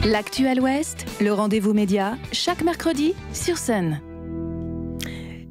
L'Actuel Ouest, le rendez-vous média, chaque mercredi sur Sun.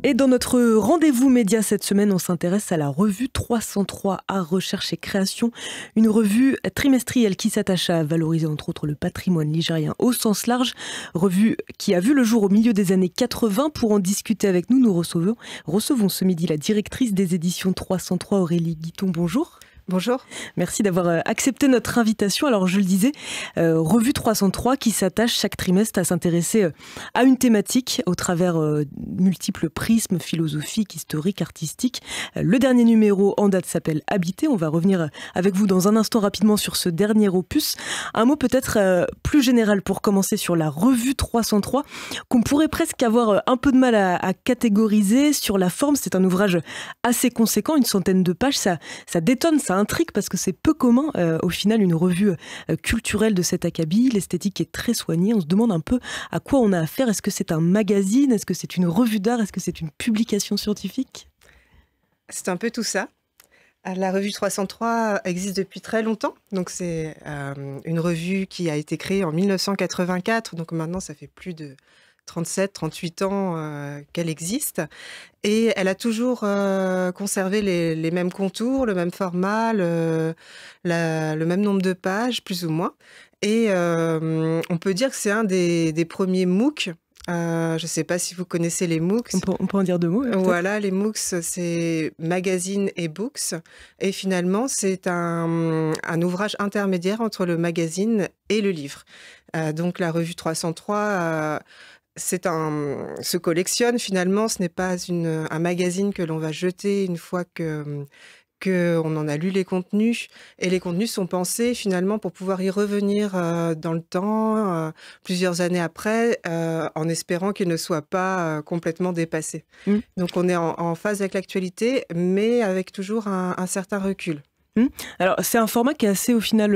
Et dans notre rendez-vous média cette semaine, on s'intéresse à la revue 303 Art, Recherche et Création, une revue trimestrielle qui s'attache à valoriser entre autres le patrimoine ligérien au sens large, revue qui a vu le jour au milieu des années 80. Pour en discuter avec nous, nous recevons ce midi la directrice des éditions 303, Aurélie Guiton. Bonjour. Bonjour. Merci d'avoir accepté notre invitation. Alors je le disais, revue 303 qui s'attache chaque trimestre à s'intéresser à une thématique au travers multiples prismes philosophiques, historiques, artistiques. Le dernier numéro en date s'appelle Habiter. On va revenir avec vous dans un instant rapidement sur ce dernier opus. Un mot peut-être plus général pour commencer sur la revue 303 qu'on pourrait presque avoir un peu de mal à catégoriser. Sur la forme, c'est un ouvrage assez conséquent, une centaine de pages. Ça détonne, ça intrigue parce que c'est peu commun au final une revue culturelle de cet acabit. L'esthétique est très soignée. On se demande un peu à quoi on a affaire. Est-ce que c'est un magazine? Est-ce que c'est une revue d'art? Est-ce que c'est une publication scientifique? C'est un peu tout ça. La revue 303 existe depuis très longtemps. Donc c'est une revue qui a été créée en 1984. Donc maintenant ça fait plus de 37, 38 ans qu'elle existe. Et elle a toujours conservé les mêmes contours, le même format, le même nombre de pages, plus ou moins. Et on peut dire que c'est un des premiers MOOC. Je ne sais pas si vous connaissez les MOOCs. On peut en dire deux mots. Voilà, les MOOCs, c'est Magazine et Books. Et finalement, c'est un ouvrage intermédiaire entre le magazine et le livre. Donc la revue 303... se collectionne finalement, ce n'est pas un magazine que l'on va jeter une fois qu'on en a lu les contenus. Et les contenus sont pensés finalement pour pouvoir y revenir dans le temps, plusieurs années après, en espérant qu'ils ne soient pas complètement dépassés. Donc on est en phase avec l'actualité, mais avec toujours un certain recul. Alors c'est un format qui est assez au final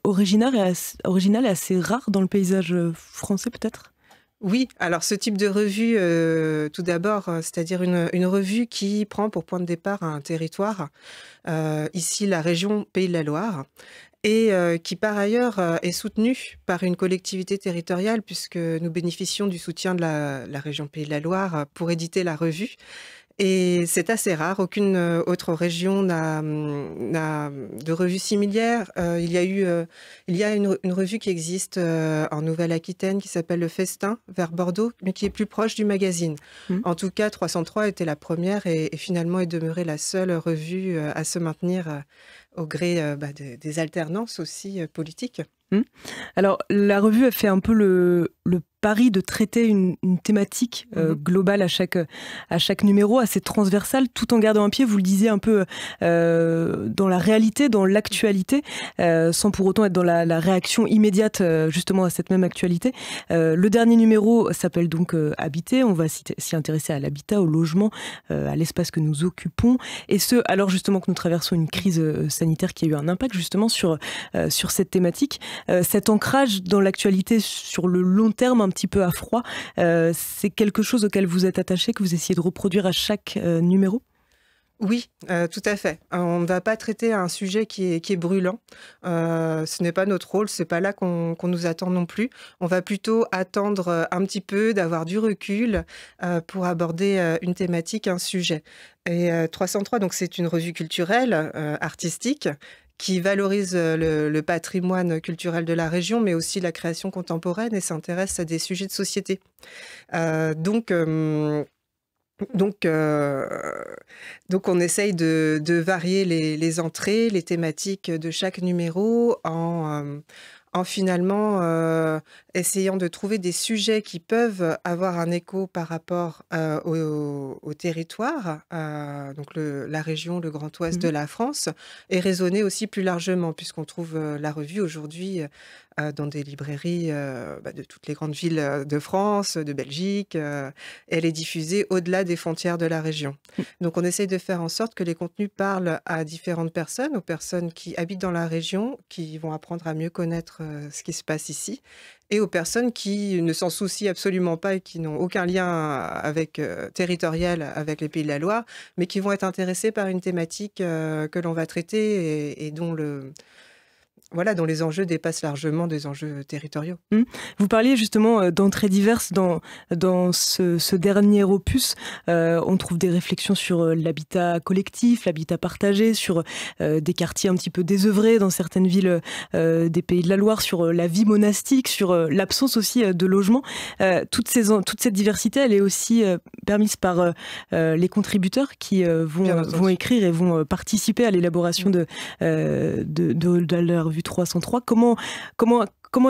original et assez rare dans le paysage français peut-être? Oui, alors ce type de revue, tout d'abord, c'est-à-dire une revue qui prend pour point de départ un territoire, ici la région Pays de la Loire, et qui par ailleurs est soutenue par une collectivité territoriale puisque nous bénéficions du soutien de la région Pays de la Loire pour éditer la revue. Et c'est assez rare, aucune autre région n'a de revue similaire. Il y a une revue qui existe en Nouvelle-Aquitaine qui s'appelle Le Festin, vers Bordeaux, mais qui est plus proche du magazine. En tout cas, 303 était la première et finalement est demeurée la seule revue à se maintenir au gré des alternances aussi politiques. Alors, la revue a fait un peu le pari de traiter une thématique globale à chaque numéro, assez transversale, tout en gardant un pied, vous le disiez, un peu dans la réalité, dans l'actualité, sans pour autant être dans la réaction immédiate justement à cette même actualité. Le dernier numéro s'appelle donc Habiter. On va s'y intéresser à l'habitat, au logement, à l'espace que nous occupons. Et ce, alors justement que nous traversons une crise sanitaire qui a eu un impact justement sur cette thématique. Cet ancrage dans l'actualité sur le long terme, un petit peu à froid, c'est quelque chose auquel vous êtes attaché, que vous essayez de reproduire à chaque numéro? Oui, tout à fait. On ne va pas traiter un sujet qui est brûlant. Ce n'est pas notre rôle, c'est pas là qu'on nous attend non plus. On va plutôt attendre un petit peu, d'avoir du recul pour aborder une thématique, un sujet. Et 303, donc c'est une revue culturelle, artistique, qui valorise le patrimoine culturel de la région, mais aussi la création contemporaine et s'intéresse à des sujets de société. Donc on essaye de varier les entrées, les thématiques de chaque numéro en finalement essayant de trouver des sujets qui peuvent avoir un écho par rapport au territoire, donc la région, le Grand Ouest de la France, et résonner aussi plus largement, puisqu'on trouve la revue aujourd'hui dans des librairies de toutes les grandes villes de France, de Belgique. Elle est diffusée au-delà des frontières de la région. Donc on essaye de faire en sorte que les contenus parlent à différentes personnes, aux personnes qui habitent dans la région, qui vont apprendre à mieux connaître ce qui se passe ici, et aux personnes qui ne s'en soucient absolument pas et qui n'ont aucun lien territorial avec les Pays de la Loire, mais qui vont être intéressées par une thématique que l'on va traiter et dont voilà, dont les enjeux dépassent largement des enjeux territoriaux. Vous parliez justement d'entrées diverses dans ce dernier opus. On trouve des réflexions sur l'habitat collectif, l'habitat partagé, sur des quartiers un petit peu désœuvrés dans certaines villes des Pays de la Loire, sur la vie monastique, sur l'absence aussi de logement. Toute cette diversité, elle est aussi permise par les contributeurs qui vont écrire et vont participer à l'élaboration de la revue 303. Comment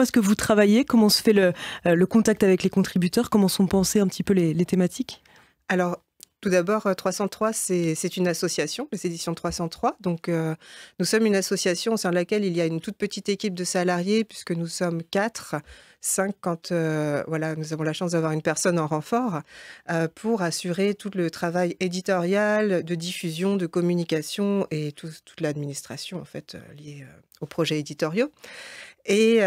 est-ce que vous travaillez? Comment se fait le contact avec les contributeurs? Comment sont pensées un petit peu les thématiques? Alors, tout d'abord, 303, c'est une association, les éditions 303. Donc, nous sommes une association au sein de laquelle il y a une toute petite équipe de salariés, puisque nous sommes 4, 5 quand voilà, nous avons la chance d'avoir une personne en renfort pour assurer tout le travail éditorial, de diffusion, de communication et toute l'administration en fait liée aux projets éditoriaux. Et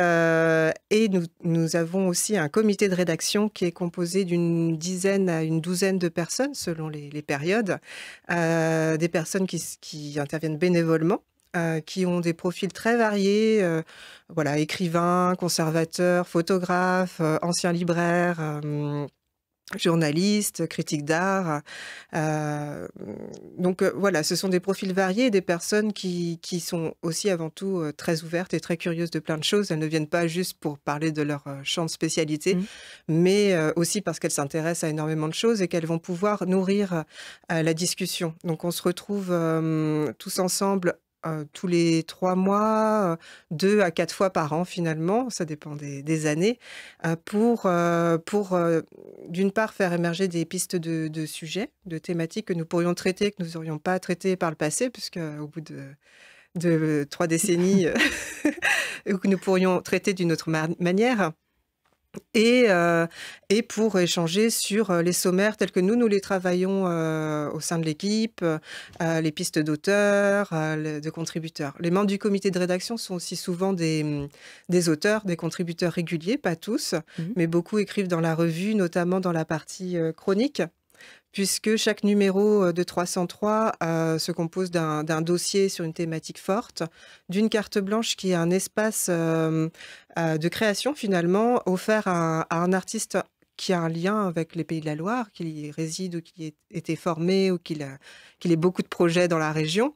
nous avons aussi un comité de rédaction qui est composé d'une dizaine à une douzaine de personnes selon les périodes, des personnes qui interviennent bénévolement, qui ont des profils très variés, voilà, écrivains, conservateurs, photographes, anciens libraires, journalistes, critiques d'art. Donc voilà, ce sont des profils variés, des personnes qui sont aussi avant tout très ouvertes et très curieuses de plein de choses. Elles ne viennent pas juste pour parler de leur champ de spécialité, mais aussi parce qu'elles s'intéressent à énormément de choses et qu'elles vont pouvoir nourrir la discussion. Donc on se retrouve tous ensemble tous les 3 mois, 2 à 4 fois par an finalement, ça dépend des années, pour d'une part faire émerger des pistes de sujets, de thématiques que nous pourrions traiter, que nous n'aurions pas traitées par le passé, puisque au bout de 3 décennies, que nous pourrions traiter d'une autre manière. Et pour échanger sur les sommaires tels que nous les travaillons au sein de l'équipe, les pistes d'auteurs, de contributeurs. Les membres du comité de rédaction sont aussi souvent des auteurs, des contributeurs réguliers, pas tous, mais beaucoup écrivent dans la revue, notamment dans la partie chronique, puisque chaque numéro de 303 se compose d'un dossier sur une thématique forte, d'une carte blanche qui est un espace de création finalement offert à un artiste qui a un lien avec les Pays de la Loire, qui y réside ou qui ait été formé ou qu'il ait beaucoup de projets dans la région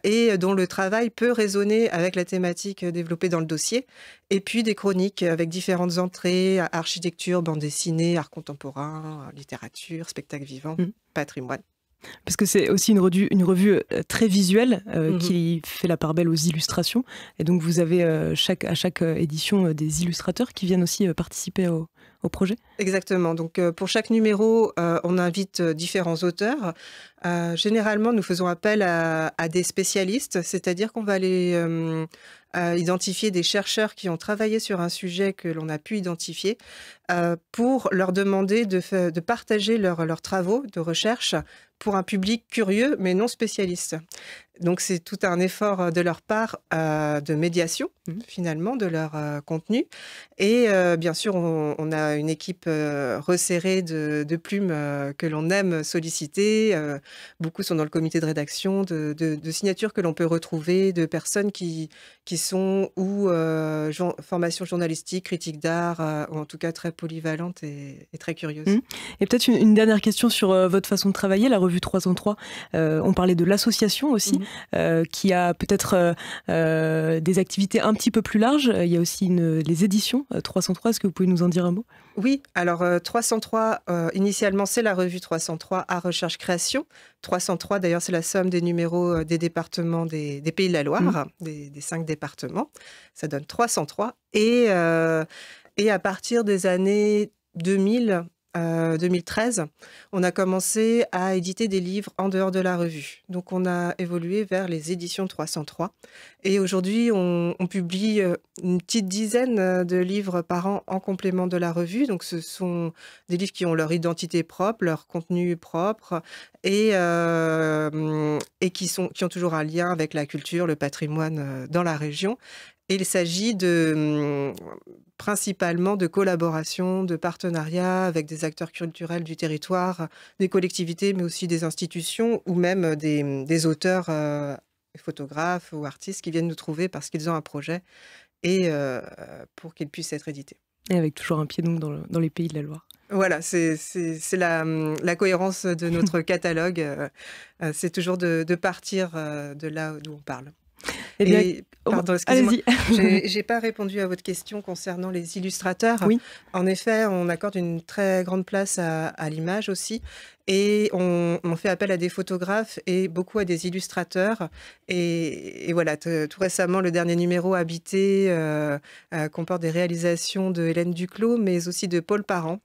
et dont le travail peut résonner avec la thématique développée dans le dossier. Et puis des chroniques avec différentes entrées, architecture, bande dessinée, art contemporain, littérature, spectacle vivant, patrimoine. Parce que c'est aussi une revue très visuelle qui fait la part belle aux illustrations. Et donc vous avez à chaque édition des illustrateurs qui viennent aussi participer au projet. Exactement. Donc pour chaque numéro, on invite différents auteurs. Généralement, nous faisons appel à des spécialistes, c'est-à-dire qu'on va aller identifier des chercheurs qui ont travaillé sur un sujet que l'on a pu identifier pour leur demander de partager leurs travaux de recherche pour un public curieux mais non spécialiste. Donc c'est tout un effort de leur part de médiation finalement de leur contenu et bien sûr on a une équipe resserrée de plumes que l'on aime solliciter. Beaucoup sont dans le comité de rédaction, de signatures que l'on peut retrouver, de personnes qui sont ou formation journalistique, critique d'art, ou en tout cas très polyvalentes et très curieuses. Et peut-être une dernière question sur votre façon de travailler, la revue 303. On parlait de l'association aussi, qui a peut-être des activités un petit peu plus larges. Il y a aussi les éditions 303. Est-ce que vous pouvez nous en dire un mot? Oui, alors 303, initialement, c'est la revue 303 Art, Recherche, Création. 303, d'ailleurs, c'est la somme des numéros des départements des Pays de la Loire, des 5 départements. Ça donne 303. Et à partir des années 2000, 2013, on a commencé à éditer des livres en dehors de la revue. Donc, on a évolué vers les éditions 303. Et aujourd'hui, on publie une petite dizaine de livres par an en complément de la revue. Donc, ce sont des livres qui ont leur identité propre, leur contenu propre et qui ont toujours un lien avec la culture, le patrimoine dans la région. Et il s'agit principalement de collaboration, de partenariat avec des acteurs culturels du territoire, des collectivités, mais aussi des institutions ou même des auteurs photographes ou artistes qui viennent nous trouver parce qu'ils ont un projet et pour qu'il puisse être édité. Et avec toujours un pied donc dans les pays de la Loire. Voilà, c'est la cohérence de notre catalogue. C'est toujours de partir de là d'où on parle. Eh bien, pardon, excusez-moi. Allez-y. J'ai pas répondu à votre question concernant les illustrateurs. Oui. En effet, on accorde une très grande place à l'image aussi. Et on fait appel à des photographes et beaucoup à des illustrateurs. Et voilà, tout récemment, le dernier numéro Habité comporte des réalisations de Hélène Duclos, mais aussi de Paul Parent.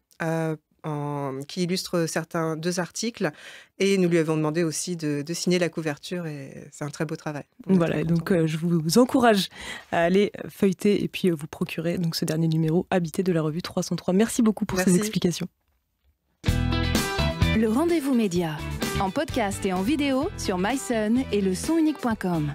Qui illustre deux articles, et nous lui avons demandé aussi de signer la couverture, et c'est un très beau travail. Voilà, donc je vous encourage à aller feuilleter et puis vous procurer donc ce dernier numéro Habité de la revue 303. Merci beaucoup pour ces explications. Le rendez-vous média, en podcast et en vidéo sur myson et lesonunique.com.